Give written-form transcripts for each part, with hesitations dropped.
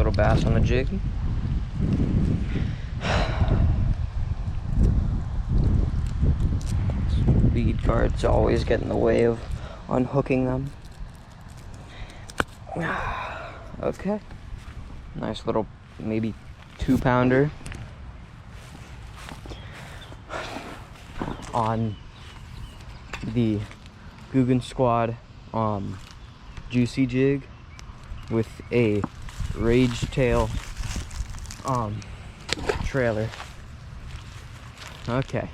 little bass on the jig. Lead guards always get in the way of unhooking them. Okay. Nice little, maybe 2-pounder on the Guggen Squad juicy jig with a rage tail trailer. Okay.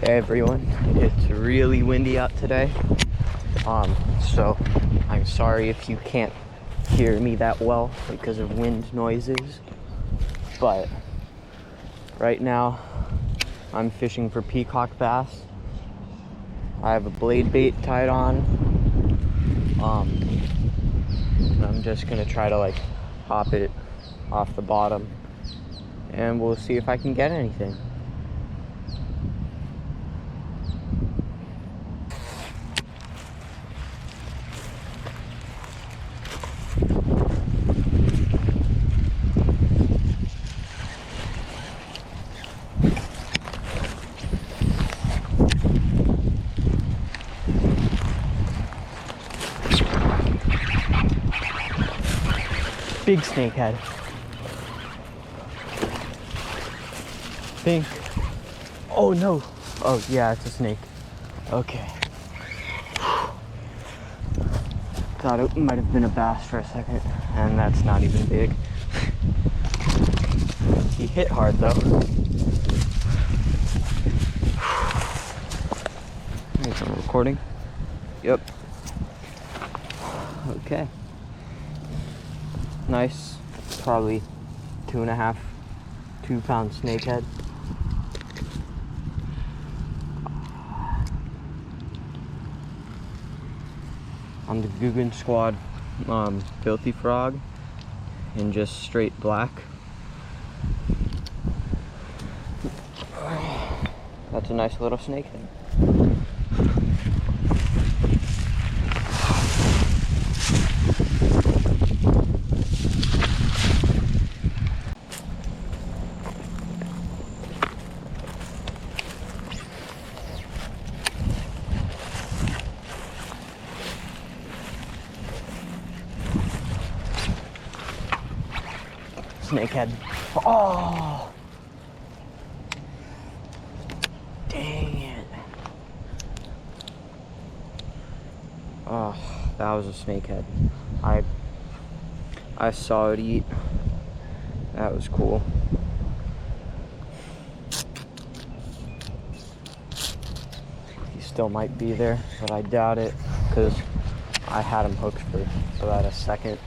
Hey everyone, it's really windy out today, so I'm sorry if you can't hear me that well because of wind noises, but right now I'm fishing for peacock bass. I have a blade bait tied on, and I'm just gonna try to like hop it off the bottom and we'll see if I can get anything. Big snakehead. Pink. Oh no. Oh yeah, it's a snake. Okay. Thought it might have been a bass for a second, and that's not even big. He hit hard though. Make some recording. Yep. Okay. Nice, probably 2.5, 2-pound snakehead. On the Guggen Squad filthy frog in just straight black. That's a nice little snakehead. Snakehead. Oh! Dang it. Oh, that was a snakehead. I saw it eat. That was cool. He still might be there, but I doubt it because I had him hooked for about a second.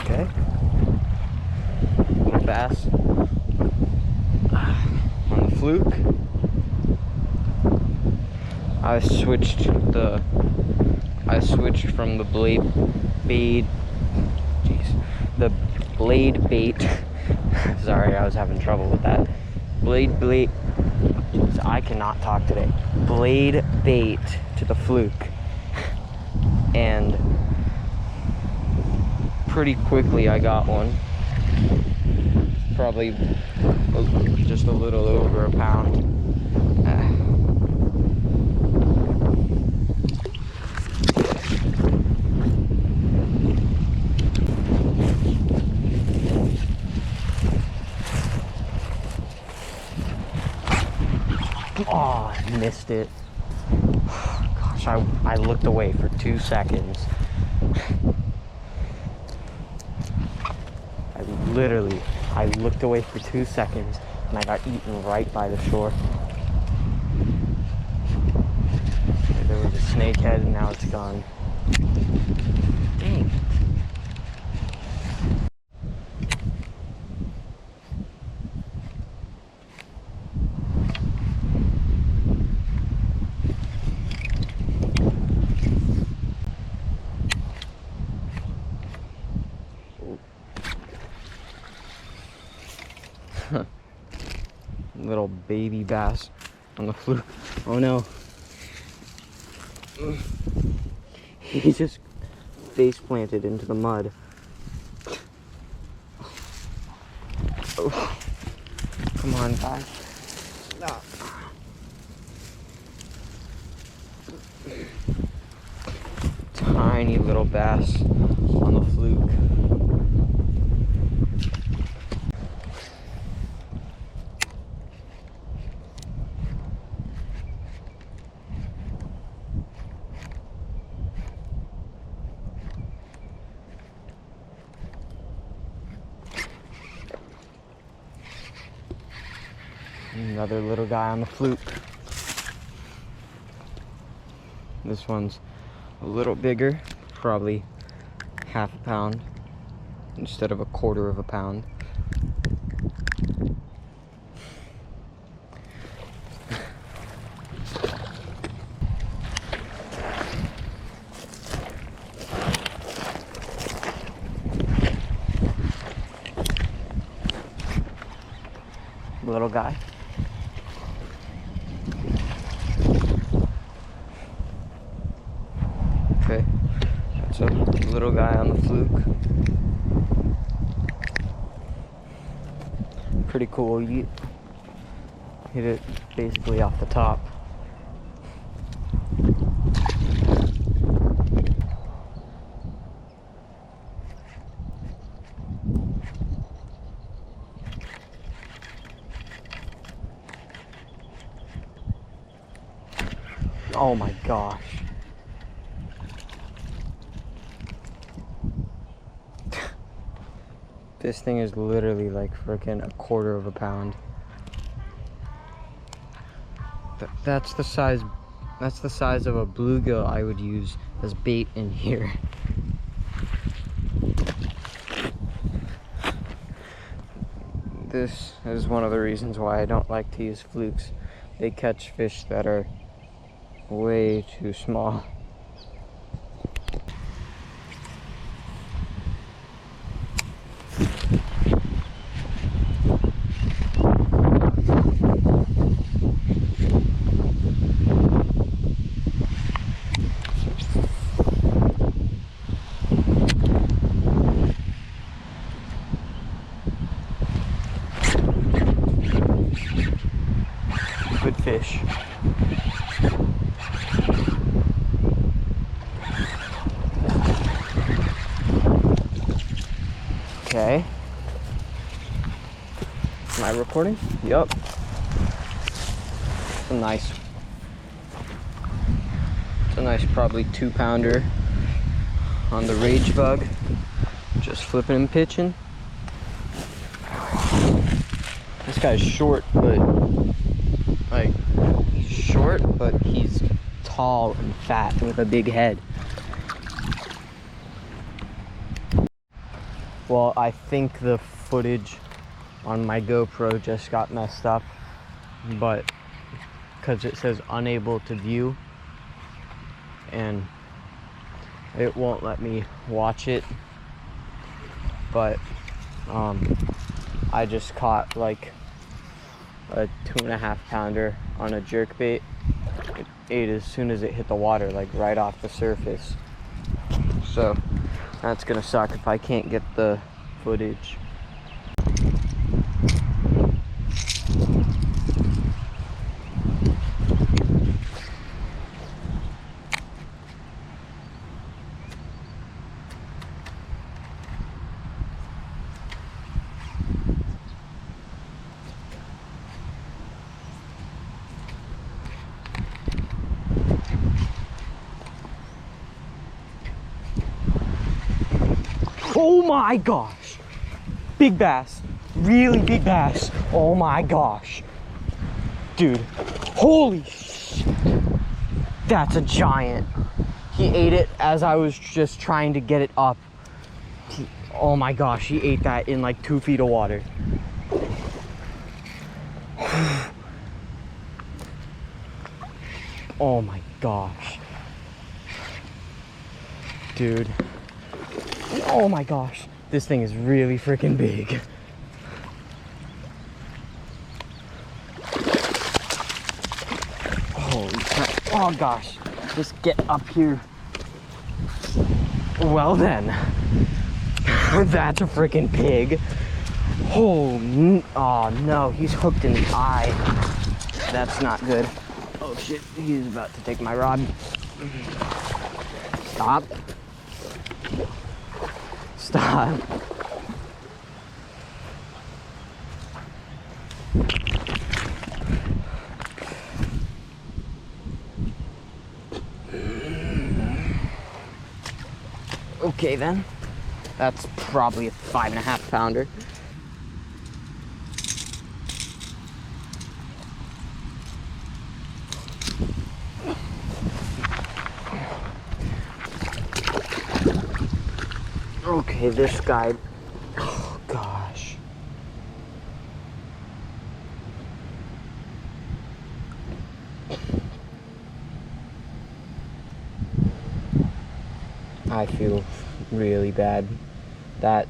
Okay. Little bass on the fluke. I switched from the blade bait. The blade bait. Sorry, I was having trouble with that. Blade. Jeez, I cannot talk today. Blade bait to the fluke, and pretty quickly I got one. Probably just a little over a pound. Oh, I missed it. Gosh, I looked away for 2 seconds. I looked away for 2 seconds and I got eaten right by the shore. There was a snakehead and now it's gone. Dang. Little baby bass on the fluke. Oh no. He just face planted into the mud. Oh. Come on, guys. Stop. Tiny little bass on the fluke. Another little guy on the fluke. This one's a little bigger, probably half a pound instead of a quarter of a pound. Little guy. Okay, that's a little guy on the fluke. Pretty cool. You hit it basically off the top. Oh my gosh. This thing is literally like freaking a quarter of a pound. That's the size of a bluegill I would use as bait in here. This is one of the reasons why I don't like to use flukes. They catch fish that are way too small. Good fish. Okay. Am I recording? Yup. It's a nice probably 2-pounder on the rage bug. Just flipping and pitching. This guy's short, but he's tall and fat with a big head. Well, I think the footage on my GoPro just got messed up, but because it says unable to view and it won't let me watch it, but I just caught like a 2.5-pounder on a jerkbait. It ate as soon as it hit the water, like right off the surface. So That's gonna suck if I can't get the footage. Oh my gosh! Big bass. Really big bass. Oh my gosh. Dude, holy shit. That's a giant. He ate it as I was just trying to get it up. Oh my gosh, he ate that in like 2 feet of water. Oh my gosh. Dude. Oh my gosh. This thing is really freaking big. Holy crap. Oh gosh. Just get up here. Well then. That's a freaking pig. Oh no, he's hooked in the eye. That's not good. Oh shit, he's about to take my rod. Stop. Stop. Okay then. That's probably a 5.5 pounder. Okay, this guy, oh gosh. I feel really bad. That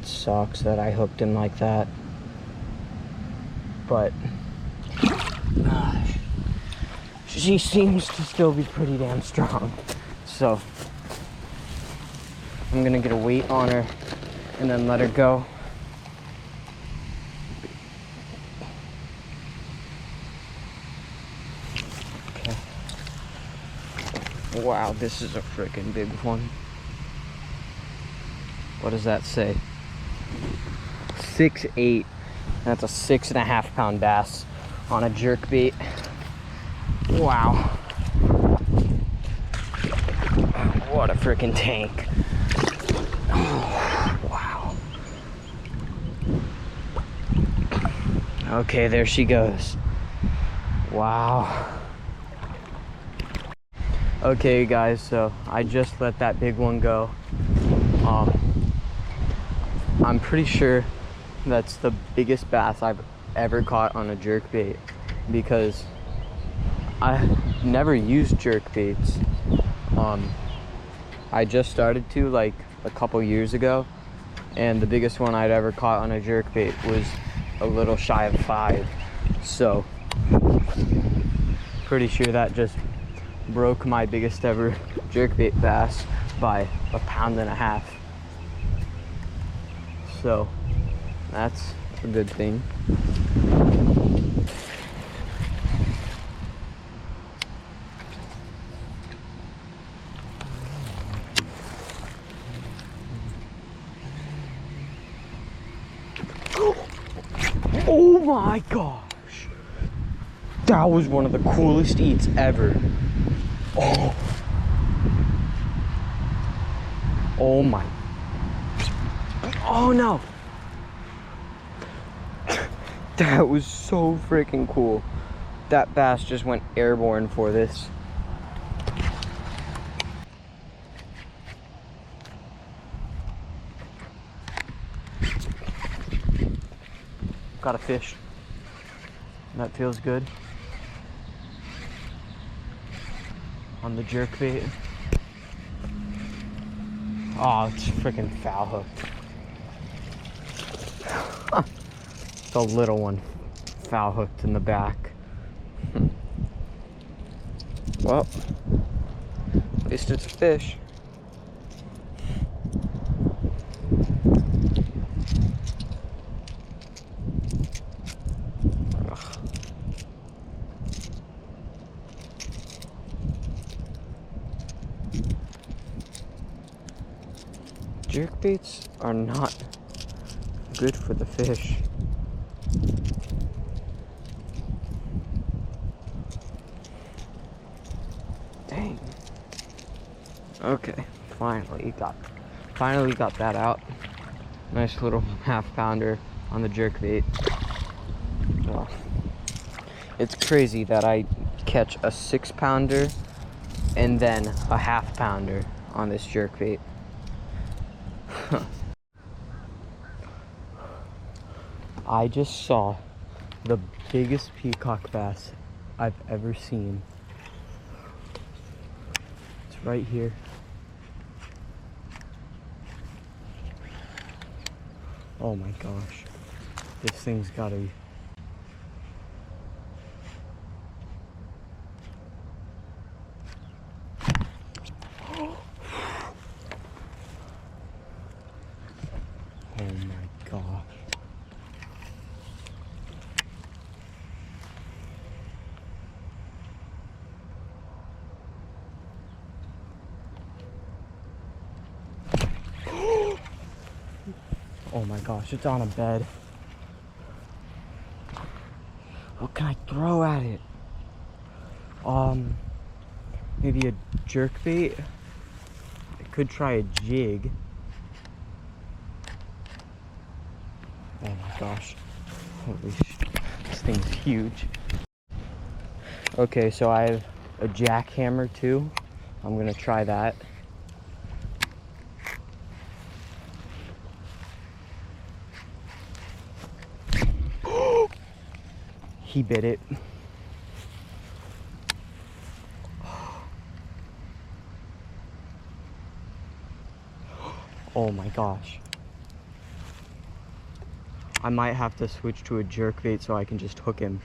sucks that I hooked him like that. But she seems to still be pretty damn strong. So I'm gonna get a weight on her and then let her go. Okay. Wow, this is a freaking big one. What does that say? 6'8". That's a 6.5 pound bass on a jerk bait. Wow. What a freaking tank. Oh, wow. Okay, there she goes. Wow. Okay guys, so I just let that big one go. I'm pretty sure that's the biggest bass I've ever caught on a jerk bait, because I never used jerk baits. I just started to like a couple years ago, and the biggest one I'd ever caught on a jerk bait was a little shy of 5. So pretty sure that just broke my biggest ever jerkbait bass by 1.5 pounds. So that's a good thing. Oh my gosh, that was one of the coolest eats ever. Oh my, oh no, that was so freaking cool. That bass just went airborne for this. Got a fish. That feels good. On the jerk bait. Oh, it's freaking foul hooked. The little one foul hooked in the back. Well, at least it's a fish. jerkbaits are not good for the fish. Dang. Okay, finally got that out. Nice little half-pounder on the jerkbait. Well, it's crazy that I catch a 6-pounder and then a half-pounder on this jerkbait. I just saw the biggest peacock bass I've ever seen. It's right here. Oh my gosh. This thing's gotta be... Oh my gosh. Oh my gosh, it's on a bed. What can I throw at it? Maybe a jerkbait? I could try a jig. Oh my gosh. Holy shit. This thing's huge. Okay, so I have a jackhammer too. I'm gonna try that. He bit it. Oh my gosh. I might have to switch to a jerkbait so I can just hook him.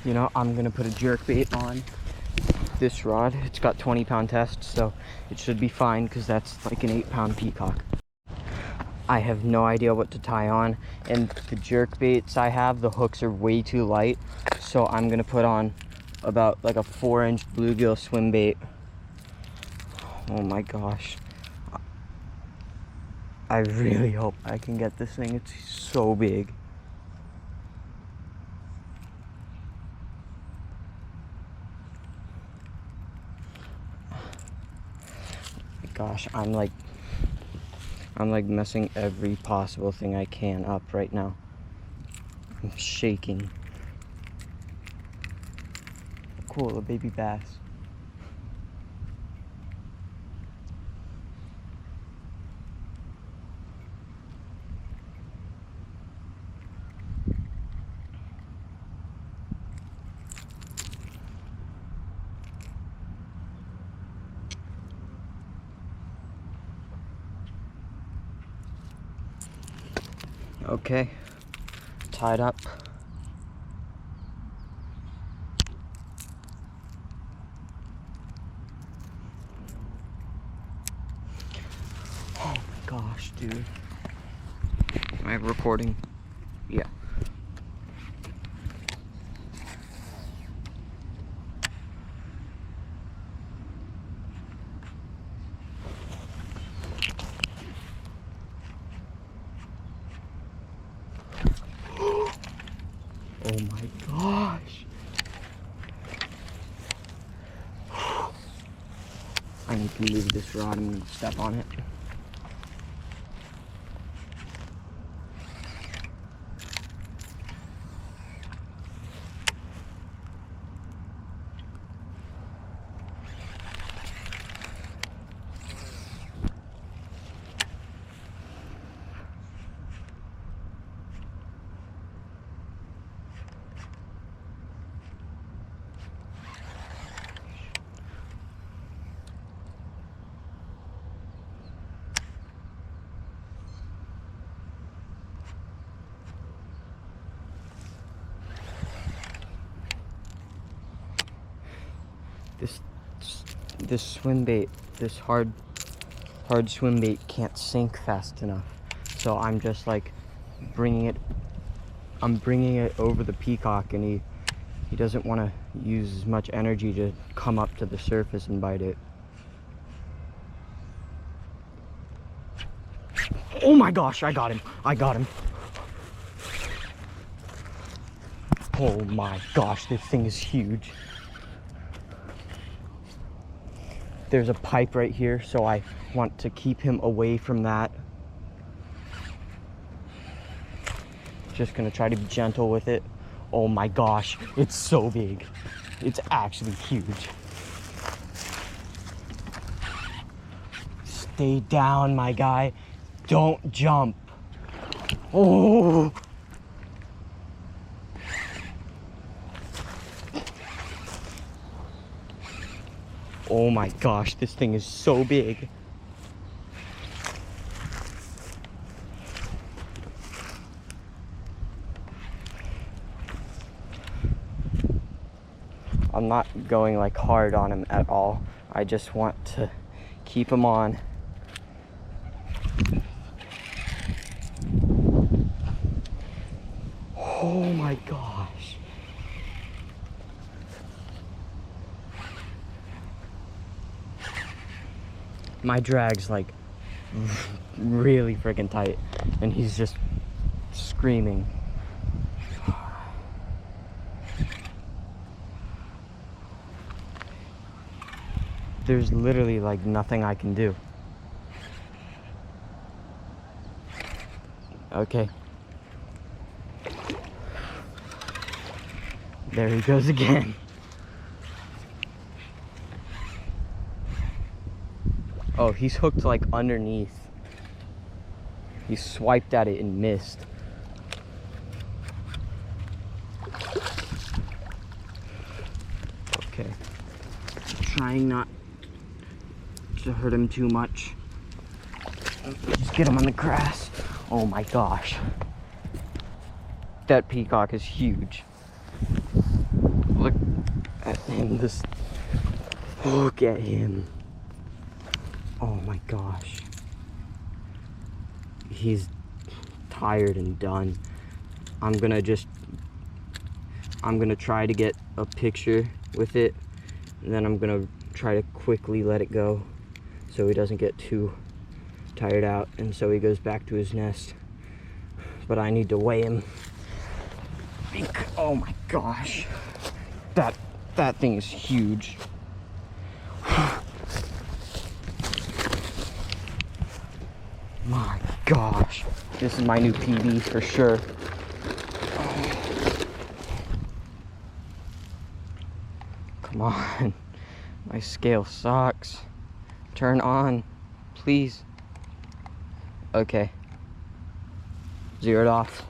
You know, I'm gonna put a jerkbait on this rod. It's got 20-pound test, so it should be fine because that's like an 8-pound peacock. I have no idea what to tie on, and the jerkbaits I have, the hooks are way too light, so I'm gonna put on about like a 4-inch bluegill swim bait. Oh my gosh. I really hope I can get this thing. It's so big. Gosh, I'm like messing every possible thing I can up right now. I'm shaking. Cool, a baby bass. Okay, tied up. Oh my gosh, dude. Am I recording? Yeah. Oh my gosh. I need to move this rod and step on it. This swim bait, this hard swim bait can't sink fast enough. So I'm just like bringing it over the peacock, and He doesn't want to use as much energy to come up to the surface and bite it. Oh my gosh, I got him. I got him. Oh my gosh, this thing is huge. There's a pipe right here, so I want to keep him away from that. Just gonna try to be gentle with it. Oh my gosh, it's so big. It's actually huge. Stay down, my guy. Don't jump. Oh. Oh my gosh, this thing is so big. I'm not going like hard on him at all. I just want to keep him on. Oh my gosh. My drag's like really freaking tight and he's just screaming. There's literally like nothing I can do. Okay. There he goes again. Oh, he's hooked like underneath. He swiped at it and missed. Okay. Trying not to hurt him too much. Just get him on the grass. Oh my gosh. That peacock is huge. Look at him. Look at him. Oh my gosh. He's tired and done. I'm gonna try to get a picture with it, and then I'm gonna try to quickly let it go so he doesn't get too tired out and so he goes back to his nest. But I need to weigh him. Oh my gosh. That thing is huge. My gosh. This is my new PB for sure. Come on. My scale sucks. Turn on, please. Okay. Zeroed off.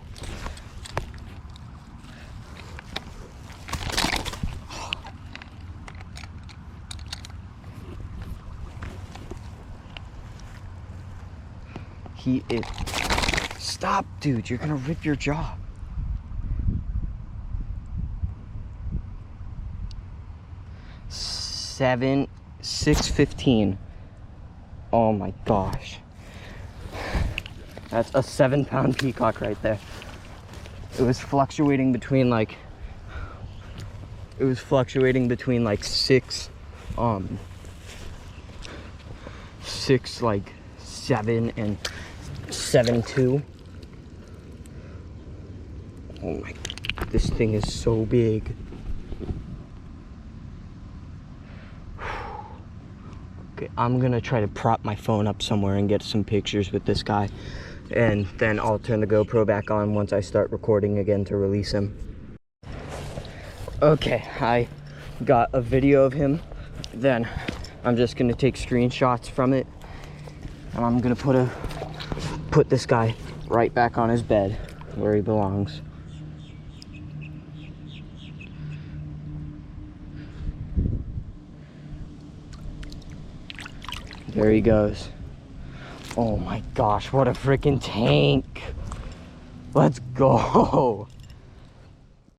He is... Stop, dude. You're gonna rip your jaw. $6.15. Oh my gosh. That's a 7-pound peacock right there. It was fluctuating between like... six like 7 and 7.2. Oh my, this thing is so big. Okay, I'm gonna try to prop my phone up somewhere and get some pictures with this guy, and then I'll turn the GoPro back on once I start recording again to release him. Okay, I got a video of him. Then I'm just gonna take screenshots from it, and I'm gonna put this guy right back on his bed where he belongs. There he goes. Oh my gosh, what a freaking tank. Let's go.